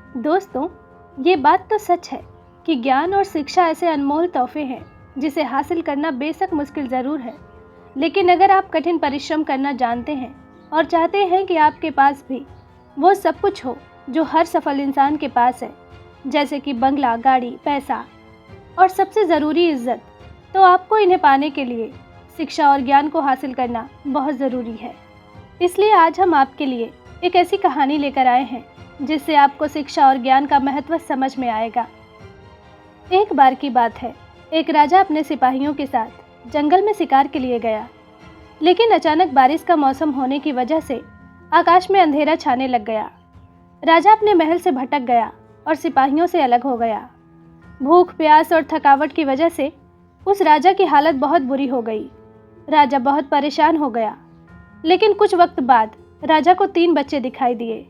दोस्तों, ये बात तो सच है कि ज्ञान और शिक्षा ऐसे अनमोल तोहफे हैं जिसे हासिल करना बेशक मुश्किल ज़रूर है। लेकिन अगर आप कठिन परिश्रम करना जानते हैं और चाहते हैं कि आपके पास भी वो सब कुछ हो जो हर सफल इंसान के पास है, जैसे कि बंगला, गाड़ी, पैसा और सबसे ज़रूरी इज्जत, तो आपको इन्हें पाने के लिए शिक्षा और ज्ञान को हासिल करना बहुत ज़रूरी है। इसलिए आज हम आपके लिए एक ऐसी कहानी लेकर आए हैं जिससे आपको शिक्षा और ज्ञान का महत्व समझ में आएगा। एक बार की बात है, एक राजा अपने सिपाहियों के साथ जंगल में शिकार के लिए गया, लेकिन अचानक बारिश का मौसम होने की वजह से आकाश में अंधेरा छाने लग गया। राजा अपने महल से भटक गया और सिपाहियों से अलग हो गया। भूख, प्यास और थकावट की वजह से उस राजा की हालत बहुत बुरी हो गई। राजा बहुत परेशान हो गया। लेकिन कुछ वक्त बाद राजा को 3 बच्चे दिखाई दिए।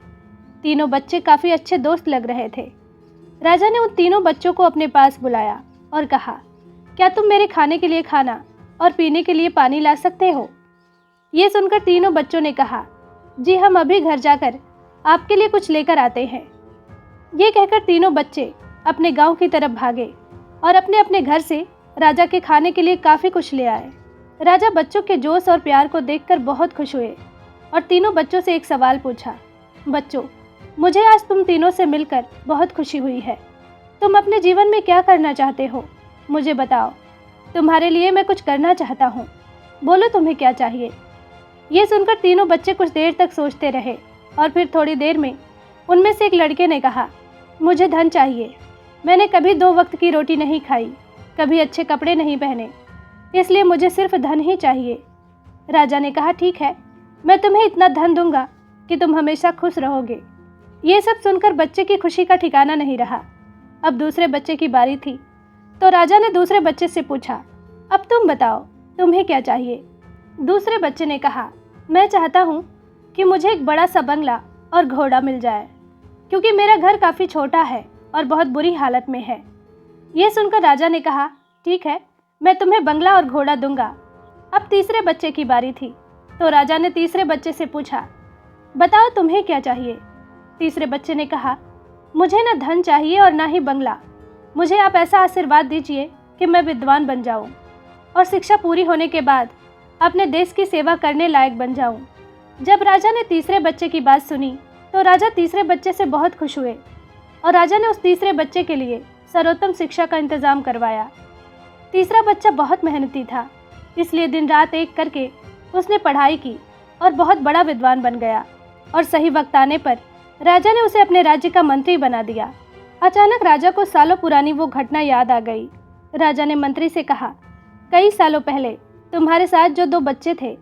तीनों बच्चे काफ़ी अच्छे दोस्त लग रहे थे। राजा ने उन तीनों बच्चों को अपने पास बुलाया और कहा, क्या तुम मेरे खाने के लिए खाना और पीने के लिए पानी ला सकते हो? ये सुनकर तीनों बच्चों ने कहा, जी हम अभी घर जाकर आपके लिए कुछ लेकर आते हैं। ये कहकर तीनों बच्चे अपने गांव की तरफ भागे और अपने अपने घर से राजा के खाने के लिए काफ़ी कुछ ले आए। राजा बच्चों के जोश और प्यार को देखकर बहुत खुश हुए और तीनों बच्चों से एक सवाल पूछा, बच्चों, मुझे आज तुम तीनों से मिलकर बहुत खुशी हुई है। तुम अपने जीवन में क्या करना चाहते हो? मुझे बताओ। तुम्हारे लिए मैं कुछ करना चाहता हूँ। बोलो तुम्हें क्या चाहिए? ये सुनकर तीनों बच्चे कुछ देर तक सोचते रहे और फिर थोड़ी देर में उनमें से एक लड़के ने कहा, मुझे धन चाहिए। मैंने कभी 2 वक्त की रोटी नहीं खाई, कभी अच्छे कपड़े नहीं पहने, इसलिए मुझे सिर्फ धन ही चाहिए। राजा ने कहा, ठीक है, मैं तुम्हें इतना धन दूंगा कि तुम हमेशा खुश रहोगे। ये सब सुनकर बच्चे की खुशी का ठिकाना नहीं रहा। अब दूसरे बच्चे की बारी थी, तो राजा ने दूसरे बच्चे से पूछा, अब तुम बताओ, तुम्हें क्या चाहिए? दूसरे बच्चे ने कहा, मैं चाहता हूँ कि मुझे एक बड़ा सा बंगला और घोड़ा मिल जाए, क्योंकि मेरा घर काफ़ी छोटा है और बहुत बुरी हालत में है। ये सुनकर राजा ने कहा, ठीक है, मैं तुम्हें बंगला और घोड़ा दूंगा। अब तीसरे बच्चे की बारी थी, तो राजा ने तीसरे बच्चे से पूछा, बताओ तुम्हें क्या चाहिए? तीसरे बच्चे ने कहा, मुझे ना धन चाहिए और ना ही बंगला। मुझे आप ऐसा आशीर्वाद दीजिए कि मैं विद्वान बन जाऊं और शिक्षा पूरी होने के बाद अपने देश की सेवा करने लायक बन जाऊं। जब राजा ने तीसरे बच्चे की बात सुनी, तो राजा तीसरे बच्चे से बहुत खुश हुए और राजा ने उस तीसरे बच्चे के लिए सर्वोत्तम शिक्षा का इंतजाम करवाया। तीसरा बच्चा बहुत मेहनती था, इसलिए दिन रात एक करके उसने पढ़ाई की और बहुत बड़ा विद्वान बन गया और सही वक्त आने पर राजा ने उसे अपने राज्य का मंत्री बना दिया। अचानक राजा को सालों पुरानी वो घटना याद आ गई। राजा ने मंत्री से कहा, कई सालों पहले तुम्हारे साथ जो 2 बच्चे थे,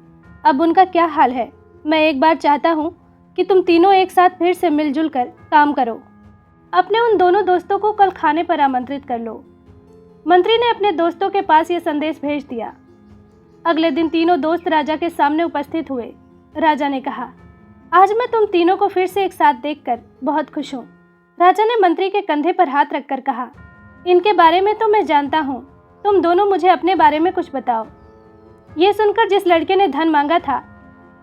अब उनका क्या हाल है? मैं एक बार चाहता हूँ कि तुम तीनों एक साथ फिर से मिलजुल कर काम करो। अपने उन दोनों दोस्तों को कल खाने पर आमंत्रित कर लो। मंत्री ने अपने दोस्तों के पास ये संदेश भेज दिया। अगले दिन तीनों दोस्त राजा के सामने उपस्थित हुए। राजा ने कहा, आज मैं तुम तीनों को फिर से एक साथ देखकर बहुत खुश हूँ। राजा ने मंत्री के कंधे पर हाथ रखकर कहा, इनके बारे में तो मैं जानता हूँ, तुम दोनों मुझे अपने बारे में कुछ बताओ। ये सुनकर जिस लड़के ने धन मांगा था,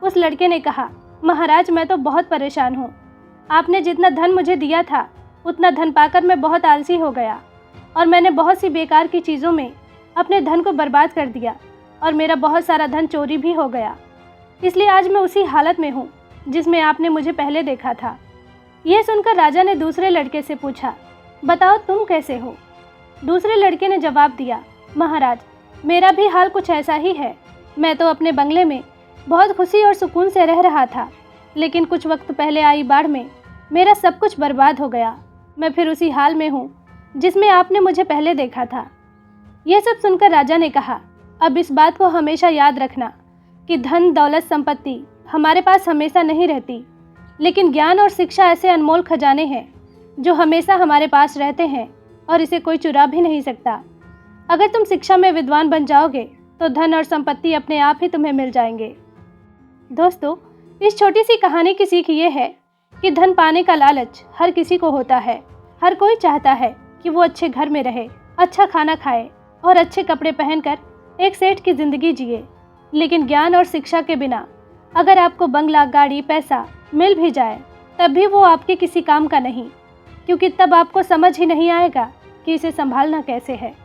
उस लड़के ने कहा, महाराज, मैं तो बहुत परेशान हूँ। आपने जितना धन मुझे दिया था, उतना धन पाकर मैं बहुत आलसी हो गया और मैंने बहुत सी बेकार की चीज़ों में अपने धन को बर्बाद कर दिया और मेरा बहुत सारा धन चोरी भी हो गया। इसलिए आज मैं उसी हालत में हूँ जिसमें आपने मुझे पहले देखा था। यह सुनकर राजा ने दूसरे लड़के से पूछा, बताओ तुम कैसे हो? दूसरे लड़के ने जवाब दिया, महाराज, मेरा भी हाल कुछ ऐसा ही है। मैं तो अपने बंगले में बहुत खुशी और सुकून से रह रहा था, लेकिन कुछ वक्त पहले आई बाढ़ में मेरा सब कुछ बर्बाद हो गया। मैं फिर उसी हाल में हूँ जिसमें आपने मुझे पहले देखा था। यह सब सुनकर राजा ने कहा, अब इस बात को हमेशा याद रखना कि धन, दौलत, संपत्ति हमारे पास हमेशा नहीं रहती, लेकिन ज्ञान और शिक्षा ऐसे अनमोल खजाने हैं जो हमेशा हमारे पास रहते हैं और इसे कोई चुरा भी नहीं सकता। अगर तुम शिक्षा में विद्वान बन जाओगे तो धन और संपत्ति अपने आप ही तुम्हें मिल जाएंगे। दोस्तों, इस छोटी सी कहानी की सीख ये है कि धन पाने का लालच हर किसी को होता है। हर कोई चाहता है कि वो अच्छे घर में रहे, अच्छा खाना खाए और अच्छे कपड़े पहनकर एक सेठ की ज़िंदगी जिए। लेकिन ज्ञान और शिक्षा के बिना अगर आपको बंगला, गाड़ी, पैसा मिल भी जाए, तब भी वो आपके किसी काम का नहीं। क्योंकि तब आपको समझ ही नहीं आएगा कि इसे संभालना कैसे है।